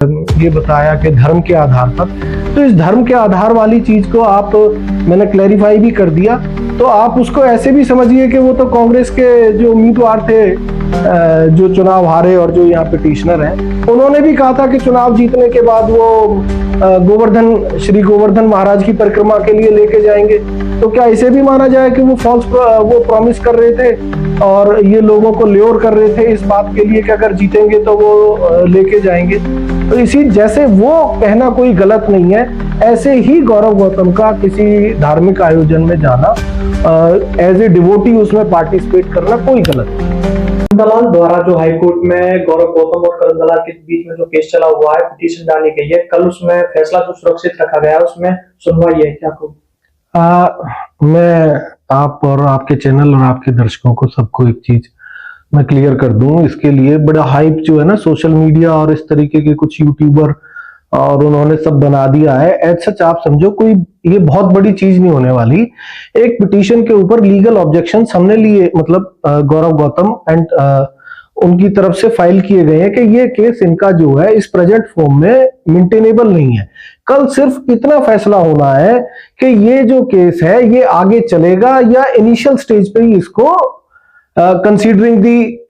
ये बताया कि धर्म के आधार पर, तो इस धर्म के आधार वाली चीज को आप मैंने क्लैरिफाई भी कर दिया। तो आप उसको ऐसे भी समझिए कि वो तो कांग्रेस के जो उम्मीदवार थे जो चुनाव हारे और जो यहाँ पिटिशनर हैं, उन्होंने भी कहा था कि चुनाव जीतने के बाद वो श्री गोवर्धन महाराज की परिक्रमा के लिए लेके जाएंगे। तो क्या इसे भी माना जाए कि वो वो प्रॉमिस कर रहे थे और ये लोगों को ल्योर कर रहे थे इस बात के लिए कि अगर जीतेंगे तो वो लेके जाएंगे। तो इसी जैसे वो कहना कोई गलत नहीं है, ऐसे ही गौरव गौतम का किसी धार्मिक आयोजन में जाना, एज ए डिवोटी उसमें पार्टिसिपेट करना कोई गलत नहीं। दलाल द्वारा जो हाईकोर्ट में गौरव गौतम और करण दलाल के बीच में जो केस चला हुआ है, पिटीशन डाली गई है, कल उसमें फैसला जो सुरक्षित रखा गया है उसमें सुनवाई है, क्या कहूँ? मैं आप और आपके चैनल और आपके दर्शकों को सबको एक चीज मैं क्लियर कर दूं, इसके लिए बड़ा हाइप जो है ना सोशल मीडिया और इस तरीके के कुछ यूट्यूबर और उन्होंने सब बना दिया है। एज सच आप समझो कोई ये बहुत बड़ी चीज नहीं होने वाली। एक पिटीशन के ऊपर लीगल ऑब्जेक्शन हमने लिए, मतलब गौरव गौतम एंड उनकी तरफ से फाइल किए गए हैं कि ये केस इनका जो है इस प्रेजेंट फॉर्म में मेंटेनेबल नहीं है। कल सिर्फ इतना फैसला होना है कि ये जो केस है ये आगे चलेगा या इनिशियल स्टेज पे ही इसको considering the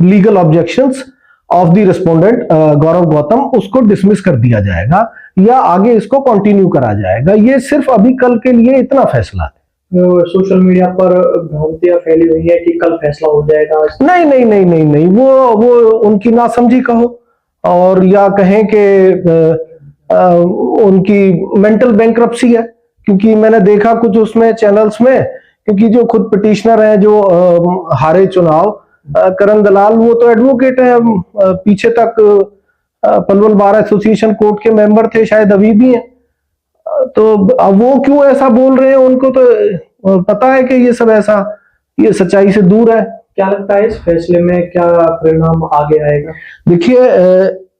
legal objections of the respondent Gaurav Gautam उसको डिसमिस कर दिया जाएगा या आगे इसको कंटिन्यू करा जाएगा। ये सिर्फ अभी कल के लिए इतना फैसला है। सोशल मीडिया पर भ्रांतियां फैली हुई है कि कल फैसला हो जाएगा। नहीं नहीं नहीं नहीं नहीं, वो उनकी नासमझी कहो और या कहें कि उनकी मेंटल बैंक्रप्सी है, क्योंकि मैंने देखा कुछ उसमें चैनल्स में, क्योंकि जो खुद पिटिशनर हैं जो हारे चुनाव, करण दलाल, वो तो एडवोकेट है, पीछे तक पलवल बार एसोसिएशन कोर्ट के मेंबर थे, शायद अभी भी हैं। तो अब वो क्यों ऐसा बोल रहे हैं, उनको तो पता है कि ये सब ऐसा, ये सच्चाई से दूर है। क्या लगता है इस फैसले में क्या परिणाम आगे आएगा? देखिए,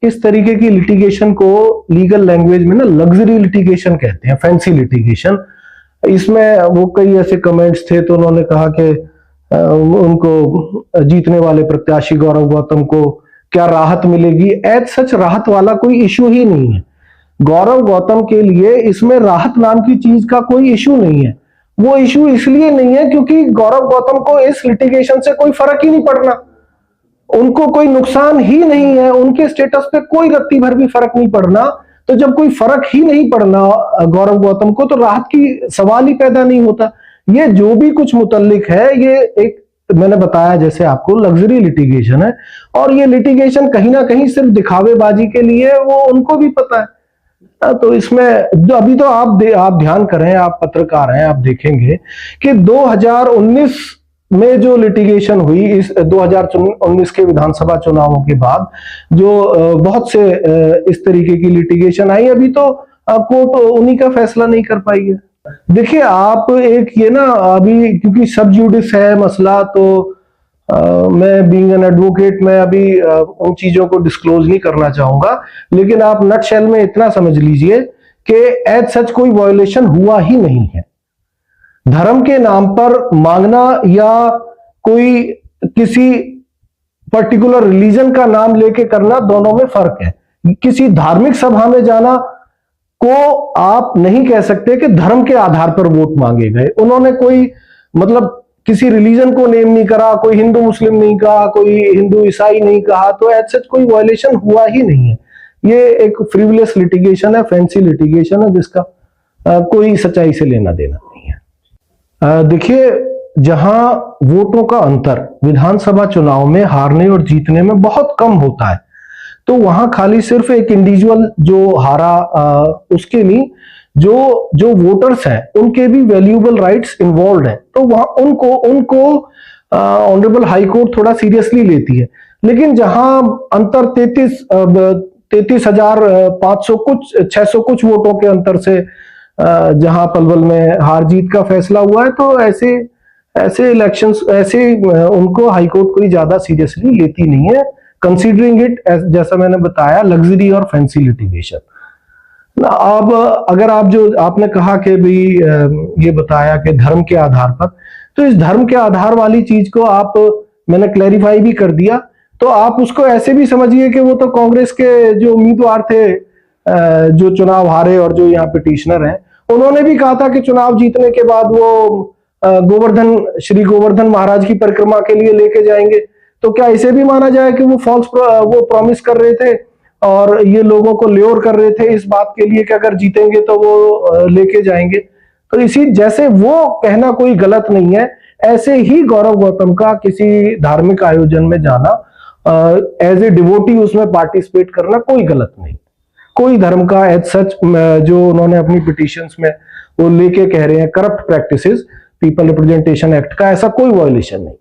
इस तरीके की लिटिगेशन को लीगल लैंग्वेज में ना लग्जरी लिटिगेशन कहते हैं, फैंसी लिटिगेशन। इसमें वो कई ऐसे कमेंट्स थे, तो उन्होंने कहा कि उनको जीतने वाले प्रत्याशी गौरव गौतम को क्या राहत मिलेगी। एज सच राहत वाला कोई इश्यू ही नहीं है। गौरव गौतम के लिए इसमें राहत नाम की चीज का कोई इश्यू नहीं है। वो इश्यू इसलिए नहीं है क्योंकि गौरव गौतम को इस लिटिगेशन से कोई फर्क ही नहीं पड़ना, उनको कोई नुकसान ही नहीं है, उनके स्टेटस पे कोई रत्ती भर भी फर्क नहीं पड़ना। तो जब कोई फर्क ही नहीं पड़ना गौरव गौतम को, तो राहत की सवाल ही पैदा नहीं होता। ये जो भी कुछ मुतल्लिक है, ये एक मैंने बताया जैसे आपको लग्जरी लिटिगेशन है, और ये लिटिगेशन कहीं ना कहीं सिर्फ दिखावेबाजी के लिए, वो उनको भी पता है। तो इसमें अभी तो आप ध्यान करें, आप पत्रकार हैं, आप देखेंगे कि 2019 में जो लिटिगेशन हुई, इस 2019 के विधानसभा चुनावों के बाद जो बहुत से इस तरीके की लिटिगेशन आई, अभी तो कोर्ट उन्हीं का फैसला नहीं कर पाई है। देखिए, आप एक ये ना अभी क्योंकि सब जुडिस है मसला, तो मैं बीइंग एन एडवोकेट मैं अभी उन चीजों को डिस्क्लोज नहीं करना चाहूंगा, लेकिन आप नटशेल में इतना समझ लीजिए कि एज सच कोई वायोलेशन हुआ ही नहीं है। धर्म के नाम पर मांगना या कोई किसी पर्टिकुलर रिलीजन का नाम लेके करना, दोनों में फर्क है। किसी धार्मिक सभा में जाना को आप नहीं कह सकते कि धर्म के आधार पर वोट मांगे गए। उन्होंने कोई मतलब किसी रिलीजन को नेम नहीं करा, कोई हिंदू मुस्लिम नहीं कहा, कोई हिंदू ईसाई नहीं कहा, तो एज सच कोई वायलेशन हुआ ही नहीं है। ये एक फ्रिवलेस लिटिगेशन है, फैंसी लिटिगेशन है, जिसका कोई सच्चाई से लेना देना नहीं है। देखिए, जहां वोटों का अंतर विधानसभा चुनाव में हारने और जीतने में बहुत कम होता है, तो वहां खाली सिर्फ एक इंडिविजुअल जो हारा उसके नहीं, जो वोटर्स हैं उनके भी वैल्यूएबल राइट्स इन्वॉल्व हैं, तो वहां उनको ऑनरेबल हाई कोर्ट थोड़ा सीरियसली लेती है। लेकिन जहां अंतर 33,500 कुछ 600 कुछ वोटों के अंतर से जहां पलवल में हार जीत का फैसला हुआ है, तो ऐसे इलेक्शंस उनको हाई कोर्ट कोई ज्यादा सीरियसली लेती नहीं है, कंसीडरिंग इट जैसा मैंने बताया लग्जरी और फैंसी लिटिगेशन। अब अगर आप जो आपने कहा कि भी ये बताया कि धर्म के आधार पर, तो इस धर्म के आधार वाली चीज को आप मैंने क्लैरिफाई भी कर दिया। तो आप उसको ऐसे भी समझिए कि वो तो कांग्रेस के जो उम्मीदवार थे, जो चुनाव हारे और जो यहाँ पिटिशनर हैं, उन्होंने भी कहा था कि चुनाव जीतने के बाद वो श्री गोवर्धन महाराज की परिक्रमा के लिए लेके जाएंगे। तो क्या इसे भी माना जाए कि वो वो प्रॉमिस कर रहे थे और ये लोगों को ल्योर कर रहे थे इस बात के लिए कि अगर जीतेंगे तो वो लेके जाएंगे। तो इसी जैसे वो कहना कोई गलत नहीं है, ऐसे ही गौरव गौतम का किसी धार्मिक आयोजन में जाना, एज ए डिवोटी उसमें पार्टिसिपेट करना कोई गलत नहीं। कोई धर्म का एज सच जो उन्होंने अपनी पिटिशंस में वो लेके कह रहे हैं corrupt practices, people representation act का ऐसा कोई वायलेशन नहीं।